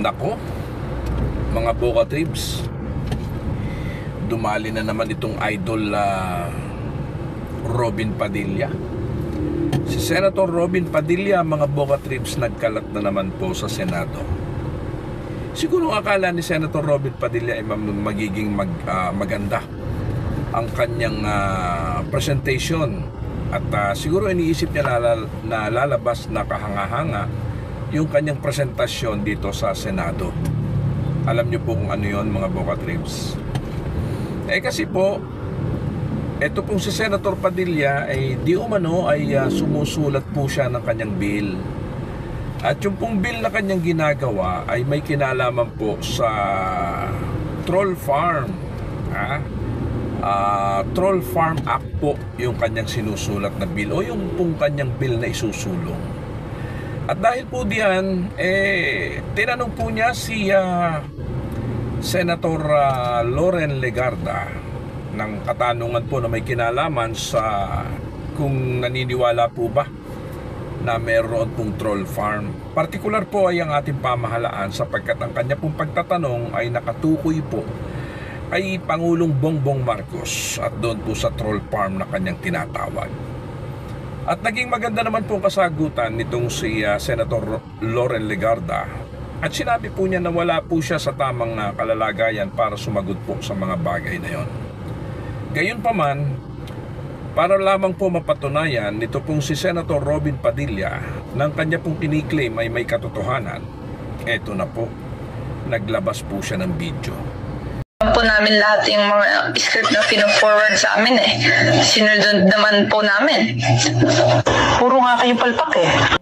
Nako, mga Boca Tribes, dumali na naman itong idol Robin Padilla. Si Senator Robin Padilla, mga Boca Tribes, nagkalat na naman po sa Senado. Siguro akala ni Senator Robin Padilla ay magiging maganda ang kanyang presentation. At siguro iniisip niya na lalabas na kahanga-hanga yung kanyang presentasyon dito sa Senado. Alam niyo po kung ano yun, mga Boca Tribes. Kasi po, ito pong si Senator Padilla ay di umano ay sumusulat po siya ng kanyang bill. At yung pong bill na kanyang ginagawa ay may kinalaman po sa Troll Farm. Troll Farm Act po yung kanyang sinusulat na bill o yung pong kanyang bill na isusulong. At dahil po diyan, tinanong po niya si Senator Loren Legarda ng katanungan po na may kinalaman sa kung naniniwala po ba na meron pong troll farm. Partikular po ay ang ating pamahalaan sapagkat ang kanya pong pagtatanong ay nakatukoy po ay Pangulong Bongbong Marcos at doon po sa troll farm na kanyang tinatawag. At naging maganda naman po kasagutan nitong si Senator Loren Legarda at sinabi po niya na wala po siya sa tamang kalalagayan para sumagot po sa mga bagay na yon. Gayunpaman, para lamang po mapatunayan nito pong si Senator Robin Padilla ng kanya pong kiniklaim ay may katotohanan, eto na po, naglabas po siya ng video. Po namin lahat yung mga script na pino-forward sa amin sinunod naman po namin. Puro nga kayo palpak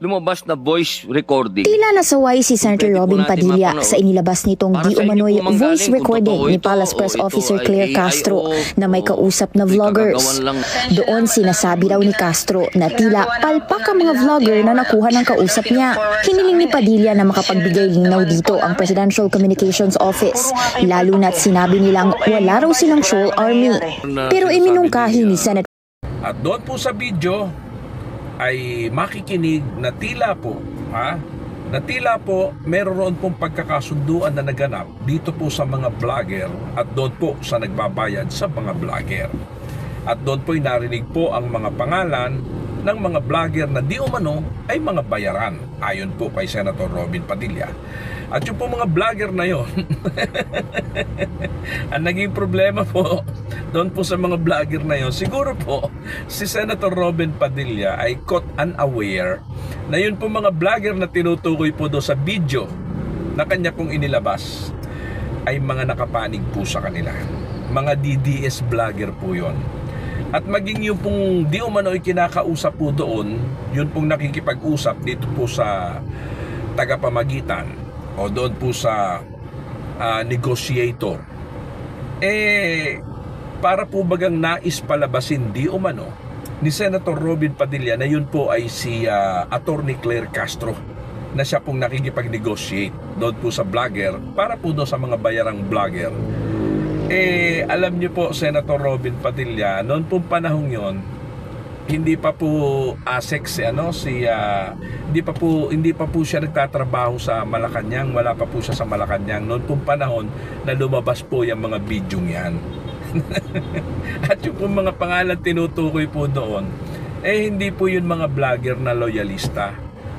Lumabas na voice recording. Tila nasaway si Senator Robin Padilla sa inilabas nitong di umano'y voice recording ni Palace Press Officer Claire Castro na may kausap na vloggers. Doon sinasabi raw ni Castro na tila palpak ang mga vlogger na nakuha ng kausap niya. Hiniling ni Padilla na makapagbigay linaw dito ang Presidential Communications Office, lalo na't sinabi nilang wala raw silang troll army. Pero iminungkahi ni Senator. At doon po sa video ay makikinig na tila po, meron pong pagkakasunduan na naganap dito po sa mga vlogger at doon po sa nagbabayad sa mga vlogger. At doon po'y narinig po ang mga pangalan ng mga vlogger na di umano ay mga bayaran ayon po kay Senator Robin Padilla. At yung po mga vlogger na yon ang naging problema po doon po sa mga vlogger na yon, siguro po si Senator Robin Padilla ay caught unaware na yun po mga vlogger na tinutukoy po doon sa video na kanya pong inilabas ay mga nakapanig po sa kanila, mga DDS vlogger po yon. At maging yung pong di umano ay kinakausap po doon, yun pong nakikipag-usap dito po sa tagapamagitan o doon po sa negotiator, para po bagang nais palabasin di umano ni Senator Robin Padilla na yun po ay si Attorney Claire Castro na siya pong nakikipag-negotiate doon po sa vlogger para po doon sa mga bayarang vlogger. Alam niyo po, Senator Robin Padilla, noon pong panahong yon, hindi pa po hindi pa po siya nagtatrabaho sa Malacanang, wala pa po siya sa Malacanang noon pong panahon na lumabas po yung mga video yan. At yung pong mga pangalan tinutukoy po doon, hindi po yun mga vlogger na loyalista,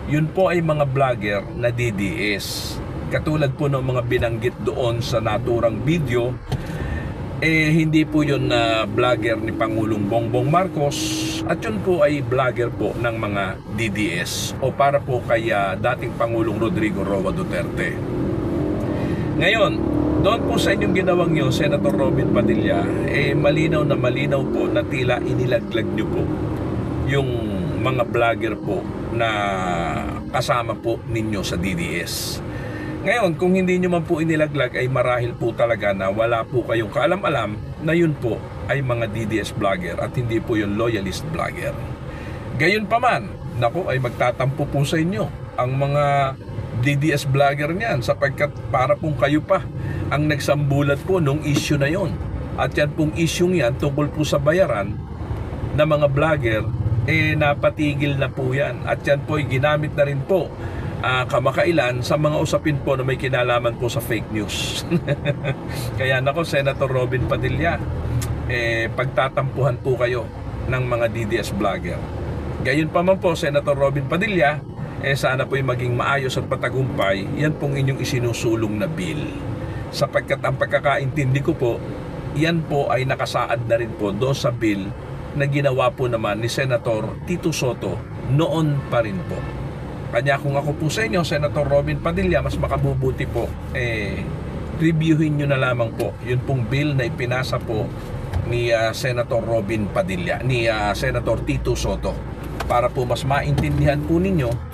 yun po ay mga vlogger na DDS. Katulad po ng mga binanggit doon sa naturang video, hindi po yun na vlogger ni Pangulong Bongbong Marcos at yun po ay vlogger po ng mga DDS o para po kay dating Pangulong Rodrigo Roa Duterte. Ngayon, doon po sa inyong ginawang yun, Senator Robin Padilla, malinaw na malinaw po na tila inilaglag nyo po yung mga vlogger po na kasama po ninyo sa DDS. Ngayon, kung hindi nyo man po inilaglag ay marahil po talaga na wala po kayong kaalam-alam na yun po ay mga DDS vlogger at hindi po yung loyalist vlogger. Gayon pa man, naku, ay magtatampo po sa inyo ang mga DDS vlogger niyan sapagkat para pong kayo pa ang nagsambulat po nung issue na yon. At yan pong issue yan tungkol po sa bayaran na mga vlogger, napatigil na po yan. At yan po ay ginamit na rin po kamakailan sa mga usapin po na may kinalaman po sa fake news. Kaya nako, Senator Robin Padilla, pagtatampuhan po kayo ng mga DDS vlogger. Gayon pa man po, Senator Robin Padilla, sana po'y maging maayos at patagumpay yan pong inyong isinusulong na bill. Sapagkat ang pagkakaintindi ko po, yan po ay nakasaad na rin po doon sa bill na ginawa po naman ni Senator Tito Soto noon pa rin po. Kanya kung ako po sa inyo, Senator Robin Padilla, mas makabubuti po, reviewin nyo na lamang po yun pong bill na ipinasa po ni Senator Robin Padilla, ni Senator Tito Soto, para po mas maintindihan po ninyo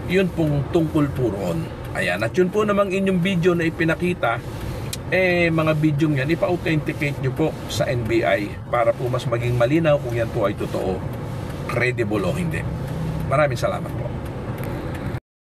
yun pong tungkol po roon. Ayan, at yun po namang inyong video na ipinakita, mga video yan, ipa-authenticate nyo po sa NBI para po mas maging malinaw kung yan po ay totoo, credible o hindi. Maraming salamat po.